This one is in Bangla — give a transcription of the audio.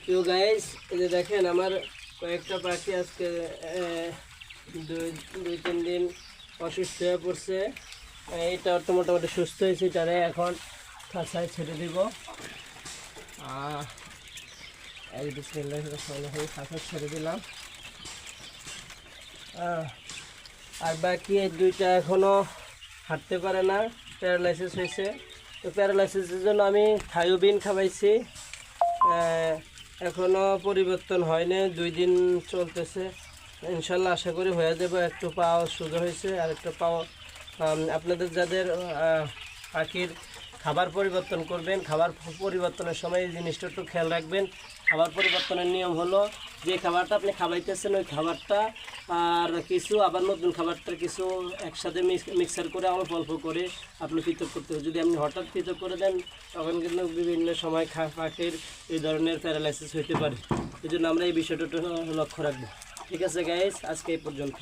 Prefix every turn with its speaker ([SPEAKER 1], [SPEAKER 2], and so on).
[SPEAKER 1] তো গাইস, এই যে দেখেন আমার কয়েকটা পাখি আজকে দুই তিন দিন অসুস্থ হয়ে পড়ছে। এইটা তো মোটামুটি সুস্থ হয়েছে, এটারে এখন খাঁচায় ছেড়ে দিব। খাঁচায় ছেড়ে দিলাম। আর বাকি এই দুইটা এখনও হাঁটতে পারে না, প্যারালাইসিস হয়েছে। তো প্যারালাইসিসের জন্য আমি থায়োবিন খাওয়াইছি, এখনও পরিবর্তন হয়নি, 2 দিন চলতেছে। ইনশাল্লাহ আশা করি হয়ে যাবে। একটু পাও সোজা হয়েছে, আর একটু পাও। আপনাদের যাদের পাখির খাবার পরিবর্তন করবেন, খাবার পরিবর্তনের সময় এই জিনিসটা একটু খেয়াল রাখবেন। খাবার পরিবর্তনের নিয়ম হলো, যে খাবারটা আপনি খাওয়াইতেছেন ওই খাবারটা আর কিছু আবার নতুন খাবারটা কিছু একসাথে মিক্সার করে অল্প অল্প করে আপনি পৃথক করতে হবে। যদি আপনি হঠাৎ পৃথক করে দেন তখন কিন্তু বিভিন্ন সময় পাখির এই ধরনের প্যারালাইসিস হতে পারে। এই জন্য আমরা এই বিষয়টা একটু লক্ষ্য রাখবো। ঠিক আছে গাইস, আজকে এই পর্যন্ত।